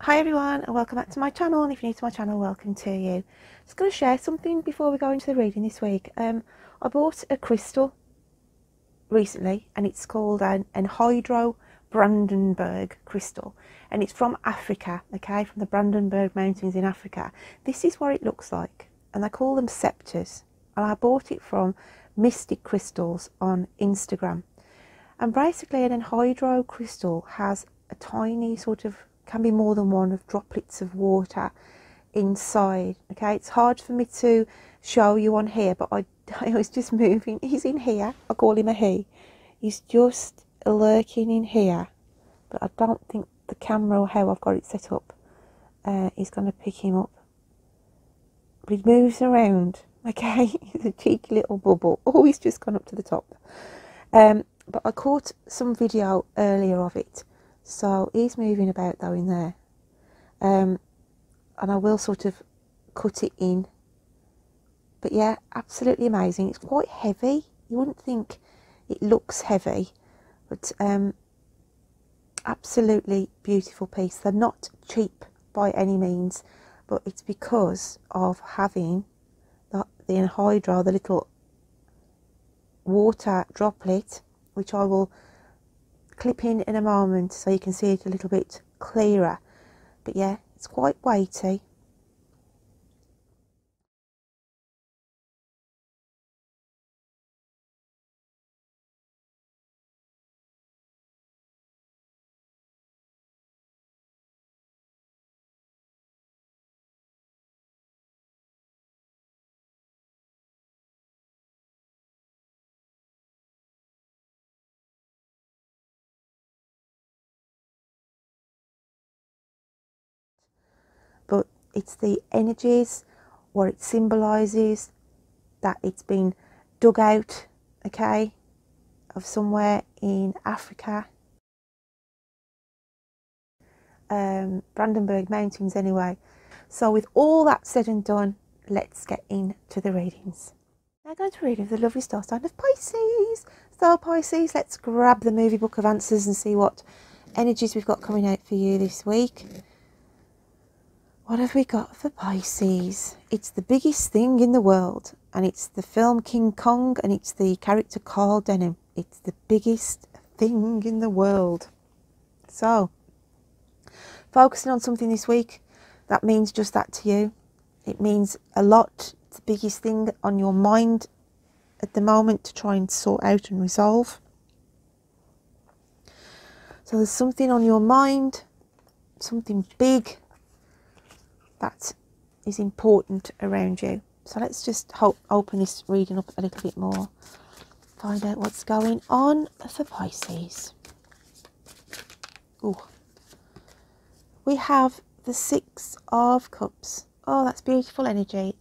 Hi everyone, and welcome back to my channel, and if you're new to my channel, welcome to you. Just going to share something before we go into the reading this week. I bought a crystal recently, and it's called an Hydro Brandenburg crystal, and it's from Africa, okay, from the Brandenburg Mountains in Africa. This is what it looks like, and they call them scepters, and I bought it from Mystic Crystals on Instagram. And basically an anhydro crystal has a tiny sort of, can be more than one, of droplets of water inside. Okay, it's hard for me to show you on here, but I was just moving. He's in here. I call him a he. He's just lurking in here, but I don't think the camera or how I've got it set up is going to pick him up. But he moves around. Okay, he's a cheeky little bubble. Oh, he's just gone up to the top. But I caught some video earlier of it, so he's moving about though in there, and I will sort of cut it in. But yeah, absolutely amazing. It's quite heavy. You wouldn't think it looks heavy, but absolutely beautiful piece. They're not cheap by any means, but it's because of having the anhydro, the little water droplet, which I will clip in a moment so you can see it a little bit clearer. But yeah, it's quite weighty. But it's the energies, what it symbolises, that it's been dug out, okay, of somewhere in Africa, Brandenburg Mountains anyway. So with all that said and done, let's get into the readings. Now I'm going to read with the lovely star sign of Pisces. So Pisces, let's grab the movie book of answers and see what energies we've got coming out for you this week. What have we got for Pisces? It's the biggest thing in the world, and it's the film King Kong, and it's the character Carl Denham. It's the biggest thing in the world. So, focusing on something this week, that means just that to you. It means a lot. It's the biggest thing on your mind at the moment to try and sort out and resolve. So there's something on your mind, something big that is important around you. So let's just open this reading up a little bit more, find out what's going on for Pisces. Ooh. We have the Six of Cups. Oh, that's beautiful energy.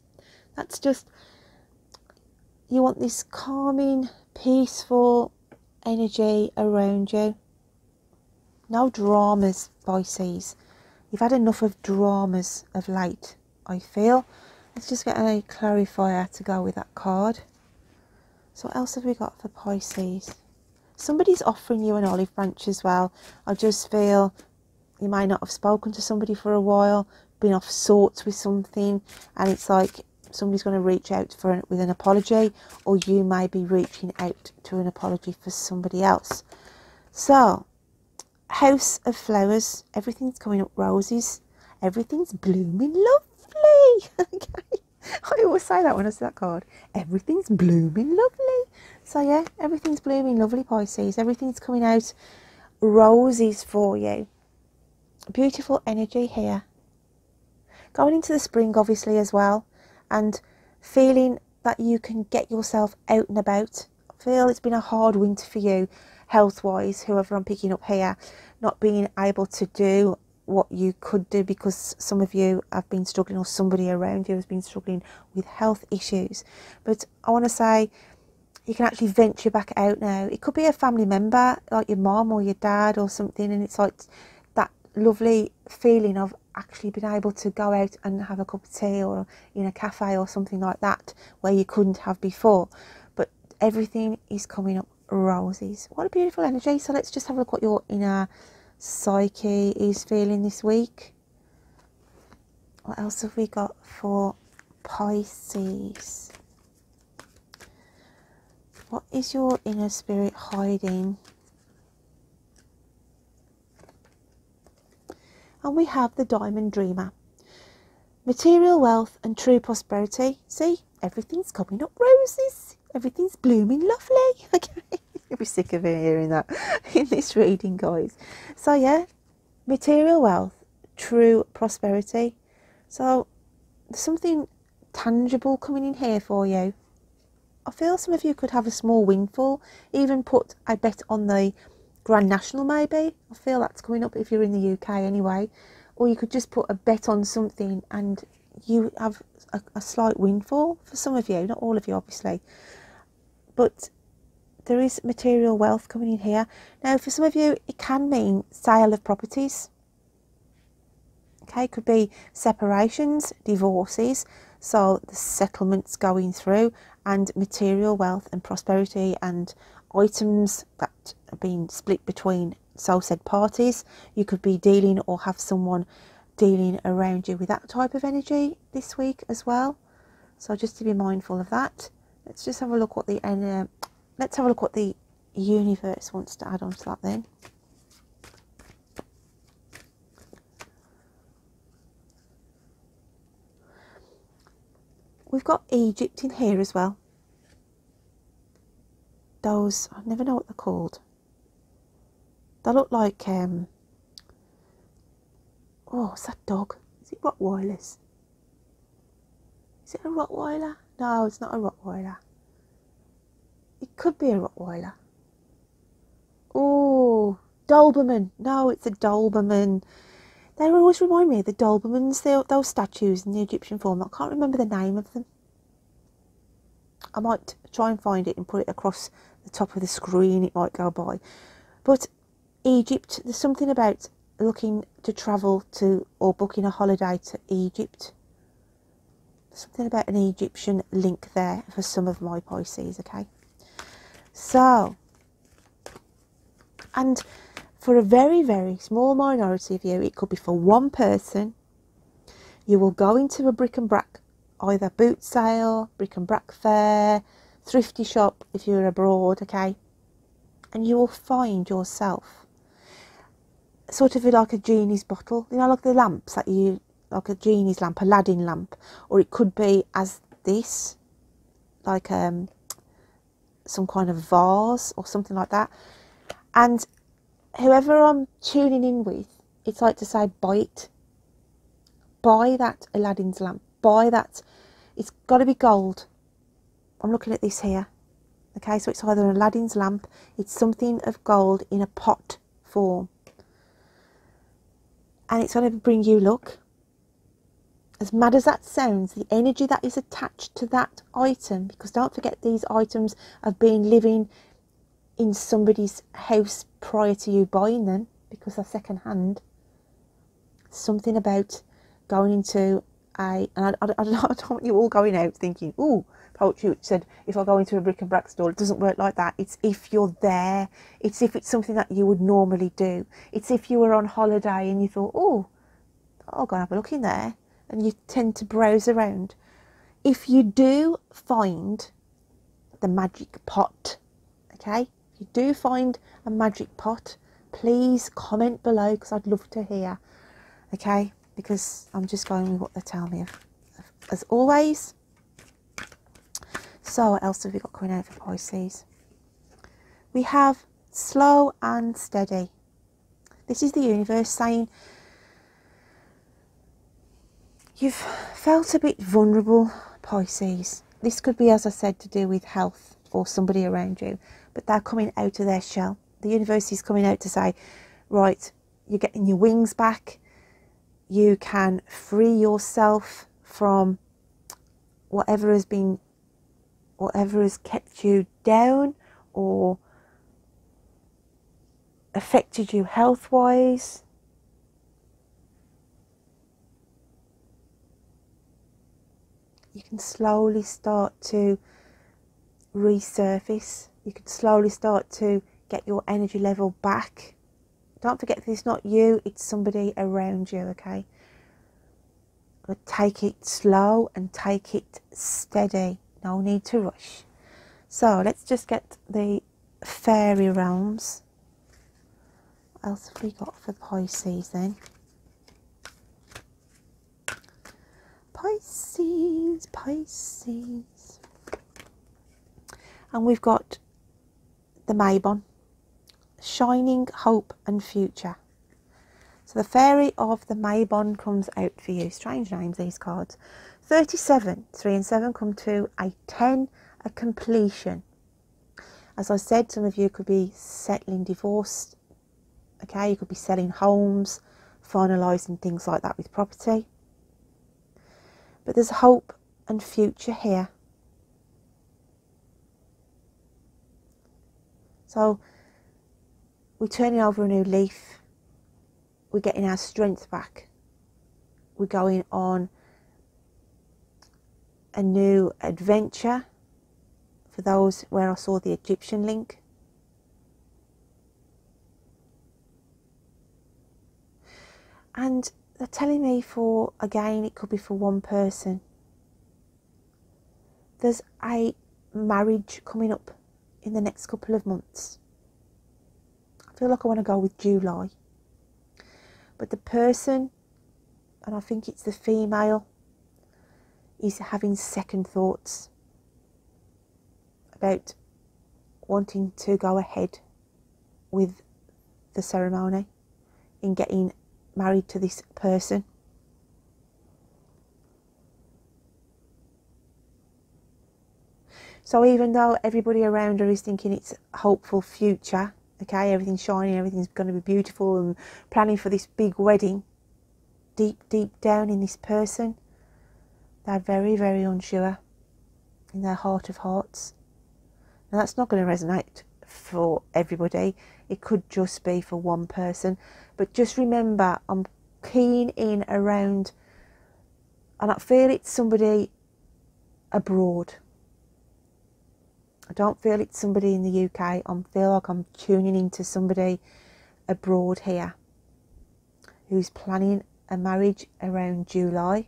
That's just, you want this calming, peaceful energy around you. No dramas, Pisces. You've had enough of dramas of late, I feel. Let's just get a clarifier to go with that card. So what else have we got for Pisces? Somebody's offering you an olive branch as well. I just feel you may not have spoken to somebody for a while, been off sorts with something, and it's like somebody's going to reach out with an apology, or you may be reaching out to an apology for somebody else. So, House of Flowers, everything's coming up roses, everything's blooming lovely. Okay, I always say that when I see that card, everything's blooming lovely. So yeah, everything's blooming lovely, Pisces. Everything's coming out roses for you. Beautiful energy here. Going into the spring obviously as well, and feeling that you can get yourself out and about. I feel it's been a hard winter for you health-wise, whoever I'm picking up here, not being able to do what you could do because some of you have been struggling, or somebody around you has been struggling with health issues. But I want to say you can actually venture back out now. It could be a family member, like your mom or your dad or something, and it's like that lovely feeling of actually being able to go out and have a cup of tea, or in a cafe or something like that, where you couldn't have before. But everything is coming up roses. What a beautiful energy. So let's just have a look what your inner psyche is feeling this week. What else have we got for Pisces? What is your inner spirit hiding? And we have the Diamond Dreamer. Material wealth and true prosperity. See, everything's coming up roses. Everything's blooming lovely. Okay, you'll be sick of hearing that in this reading, guys. So yeah, material wealth, true prosperity. So there's something tangible coming in here for you. I feel some of you could have a small windfall, even put a bet on the Grand National maybe. I feel that's coming up if you're in the UK anyway. Or you could just put a bet on something and you have a slight windfall for some of you, not all of you obviously. But there is material wealth coming in here. Now for some of you it can mean sale of properties. Okay, it could be separations, divorces, so the settlements going through, and material wealth and prosperity and items that are being split between so said parties. You could be dealing or have someone dealing around you with that type of energy this week as well. So just to be mindful of that. Let's just have a look what the universe wants to add on to that then. We've got Egypt in here as well. Those, I never know what they're called. They look like, oh, what's that dog? Is it Rottweilers? Is it a Rottweiler? No, it's not a Rottweiler. It could be a Rottweiler. Oh, Doberman. No, it's a Doberman. They always remind me of the Dobermans, those statues in the Egyptian form. I can't remember the name of them. I might try and find it and put it across the top of the screen. It might go by. But Egypt, there's something about looking to travel to or booking a holiday to Egypt. There's something about an Egyptian link there for some of my Pisces, okay? So, and for a very, very small minority of you, it could be for one person. You will go into a bric and brac, either boot sale, bric and brac fair, thrifty shop if you're abroad, okay? And you will find yourself sort of like a genie's bottle, you know, like the lamps that you, like a genie's lamp, Aladdin lamp, or it could be as this, like some kind of vase or something like that. And whoever I'm tuning in with, it's like to say, buy it. Buy that Aladdin's lamp. Buy that. It's got to be gold. I'm looking at this here. Okay, so it's either an Aladdin's lamp, it's something of gold in a pot form. And it's going to bring you luck. As mad as that sounds, the energy that is attached to that item, because don't forget these items have been living in somebody's house prior to you buying them, because they're second hand. Something about going into and I don't want you all going out thinking, ooh, Poetry said if I go into a bric and brac store. It doesn't work like that. It's if you're there. It's if it's something that you would normally do. It's if you were on holiday and you thought, oh, I'll go and have a look in there, and you tend to browse around. If you do find the magic pot, okay, if you do find a magic pot, please comment below, because I'd love to hear, okay, because I'm just going with what they tell me as always. So what else have we got coming out for Pisces? We have slow and steady. This is the universe saying you've felt a bit vulnerable, Pisces. This could be, as I said, to do with health or somebody around you, but they're coming out of their shell. The universe is coming out to say, right, you're getting your wings back. You can free yourself from whatever has kept you down or affected you health-wise. You can slowly start to resurface. You can slowly start to get your energy level back. Don't forget, this is not you, it's somebody around you, okay? But take it slow and take it steady. No need to rush. So let's just get the fairy realms. What else have we got for Pisces then? Pisces, Pisces. And we've got the Maybon, shining hope and future. So the fairy of the Maybon comes out for you. Strange names, these cards. 37, 3 and 7 come to a 10, a completion. As I said, some of you could be settling divorce. Okay, you could be selling homes, finalising things like that with property. But there's hope and future here. So we're turning over a new leaf. We're getting our strength back. We're going on a new adventure. For those where I saw the Egyptian link. And they're telling me for, again, it could be for one person. There's a marriage coming up in the next couple of months. I feel like I want to go with July. But the person, and I think it's the female, is having second thoughts about wanting to go ahead with the ceremony in getting married to this person. So even though everybody around her is thinking it's a hopeful future, okay, everything's shining, everything's going to be beautiful and planning for this big wedding, deep, deep down in this person, they're very, very unsure in their heart of hearts. Now that's not going to resonate for everybody. It could just be for one person. But just remember, I'm keen in around, and I feel it's somebody abroad. I don't feel it's somebody in the UK. I feel like I'm tuning into somebody abroad here who's planning a marriage around July,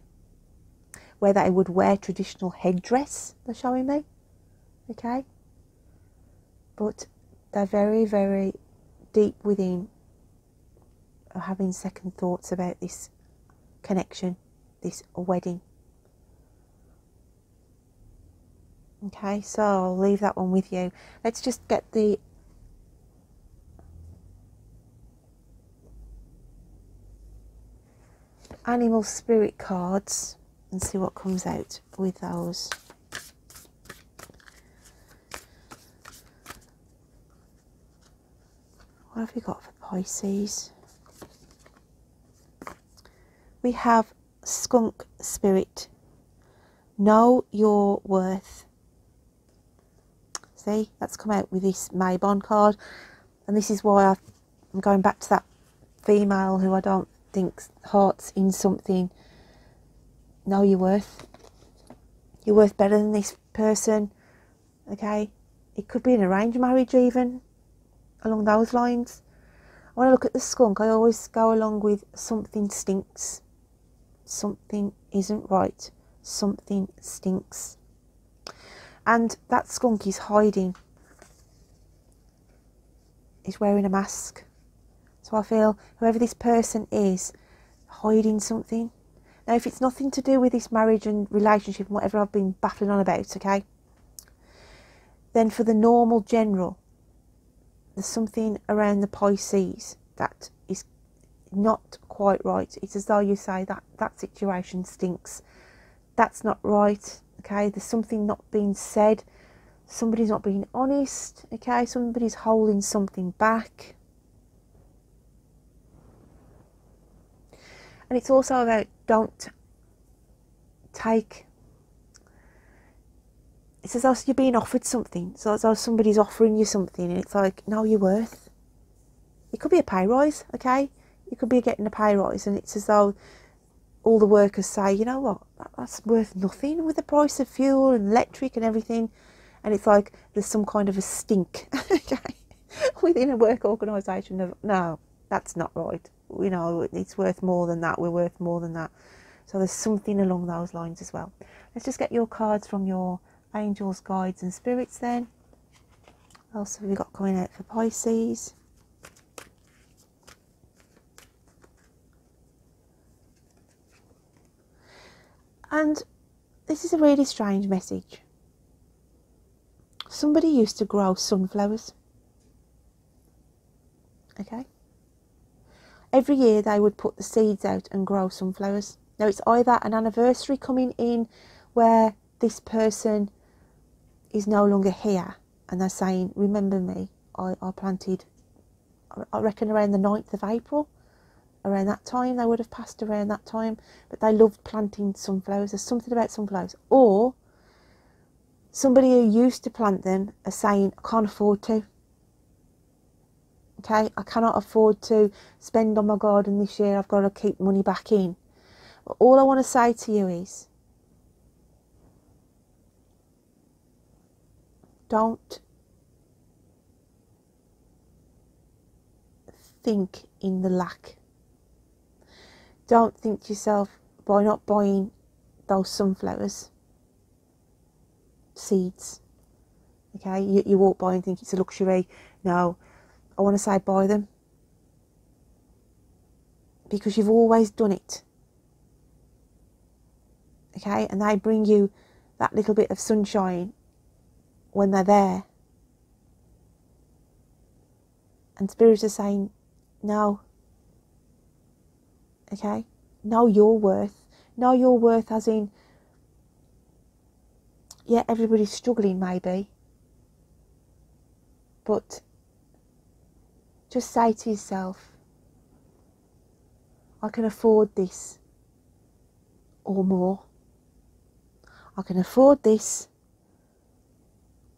where they would wear traditional headdress, they're showing me. Okay? But they're very, very deep within are having second thoughts about this connection, this wedding. Okay, so I'll leave that one with you. Let's just get the animal spirit cards and see what comes out with those. What have we got for Pisces? We have skunk spirit. Know your worth. See, that's come out with this Maybon card. And this is why I'm going back to that female who I don't think's heart's in something. Know your worth. You're worth better than this person. Okay? It could be an arranged marriage even, along those lines. When I look at the skunk, I always go along with something stinks. Something isn't right. Something stinks. And that skunk is hiding. He's wearing a mask. So I feel whoever this person is, hiding something. Now, if it's nothing to do with this marriage and relationship and whatever I've been battling on about, okay, then for the normal general, there's something around the Pisces that is not quite right. It's as though you say that situation stinks. That's not right. Okay, there's something not being said. Somebody's not being honest. Okay, somebody's holding something back. And it's also about don't take. It's as though you're being offered something. So as though somebody's offering you something, and it's like, know your worth. It could be a pay rise. Okay, you could be getting a pay rise, and it's as though all the workers say, you know what, that's worth nothing with the price of fuel and electric and everything. And it's like there's some kind of a stink, okay, within a work organisation of, no, that's not right. You know, it's worth more than that. We're worth more than that. So there's something along those lines as well. Let's just get your cards from your angels, guides and spirits then. What else have we got coming out for Pisces? And this is a really strange message. Somebody used to grow sunflowers. Okay? Every year they would put the seeds out and grow sunflowers. Now it's either an anniversary coming in where this person is no longer here and they're saying, remember me, I planted, I reckon around the 9th of April, around that time, they would have passed around that time, but they loved planting sunflowers. There's something about sunflowers. Or somebody who used to plant them are saying, I can't afford to. Okay, I cannot afford to spend on my garden this year. I've got to keep money back in. But all I want to say to you is, don't think in the lack. Don't think to yourself, by not buying those sunflowers seeds, okay, you walk by and think it's a luxury. No, I want to say buy them, because you've always done it, okay, and they bring you that little bit of sunshine when they're there. And spirits are saying, no, okay, know your worth. Know your worth as in, yeah, everybody's struggling maybe, but just say to yourself, I can afford this or more. I can afford this,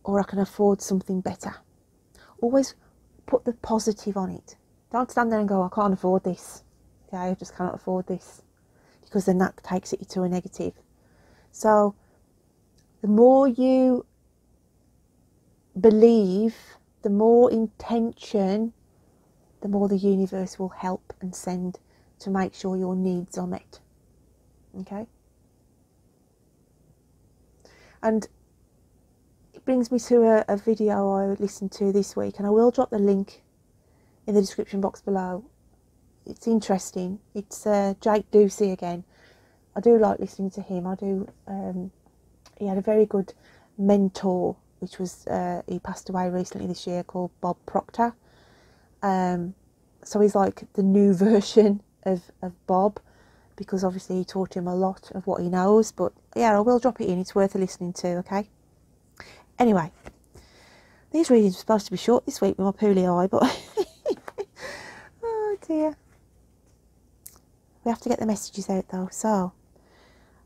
or I can afford something better. Always put the positive on it. Don't stand there and go, I can't afford this. Okay, I just cannot afford this. Because then that takes it to a negative. So the more you believe, the more intention, the more the universe will help and send to make sure your needs are met. Okay? And it brings me to a video I listened to this week, and I will drop the link in the description box below. It's interesting. It's Jake Ducey again. I do like listening to him. I do. He had a very good mentor, which was he passed away recently this year, called Bob Proctor. So he's like the new version of Bob, because obviously he taught him a lot of what he knows. But yeah, I will drop it in. It's worth listening to. Okay. Anyway, these readings were supposed to be short this week with my poorly eye, but oh dear. We have to get the messages out though. So,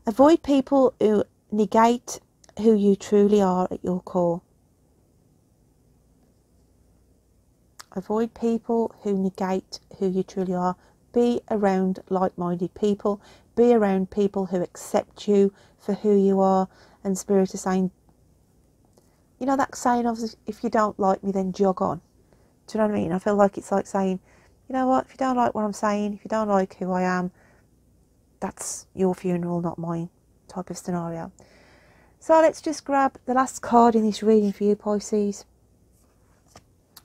avoid people who negate who you truly are at your core. Avoid people who negate who you truly are. Be around like-minded people. Be around people who accept you for who you are. And Spirit is saying, you know that saying of, if you don't like me, then jog on. Do you know what I mean? I feel like it's like saying, you know what, if you don't like what I'm saying, if you don't like who I am, that's your funeral, not mine, type of scenario. So let's just grab the last card in this reading for you, Pisces.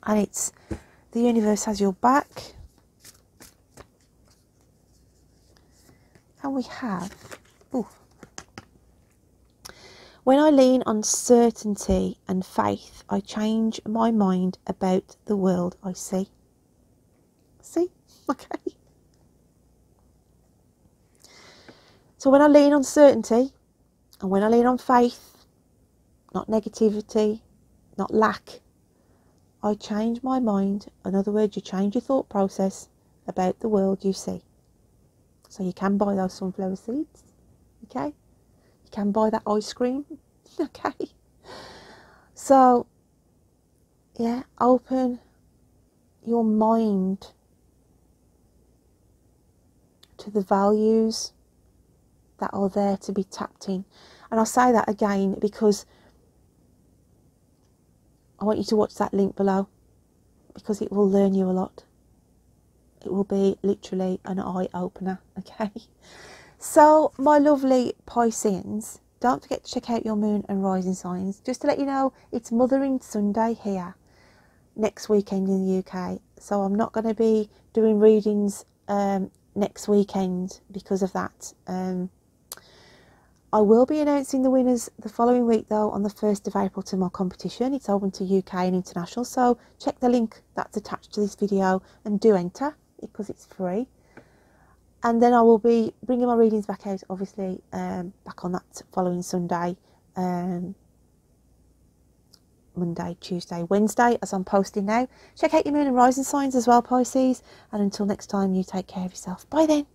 And it's, the universe has your back. And we have, ooh, when I lean on certainty and faith, I change my mind about the world I see. See? Okay. So when I lean on certainty and when I lean on faith, not negativity, not lack, I change my mind. In other words, you change your thought process about the world you see. So you can buy those sunflower seeds, okay? You can buy that ice cream, okay? So, yeah, open your mind to the values that are there to be tapped in. And I'll say that again because I want you to watch that link below, because it will learn you a lot. It will be literally an eye-opener, okay? So, my lovely Pisceans, don't forget to check out your moon and rising signs. Just to let you know, it's Mothering Sunday here next weekend in the UK. So I'm not going to be doing readings next weekend because of that. I will be announcing the winners the following week, though, on the 1st of April to my competition. It's open to UK and international, so check the link that's attached to this video and do enter because it's free. And then I will be bringing my readings back out, obviously, back on that following Sunday, Monday, Tuesday, Wednesday, as I'm posting now. Check out your moon and rising signs as well, Pisces. And until next time, you take care of yourself. Bye then.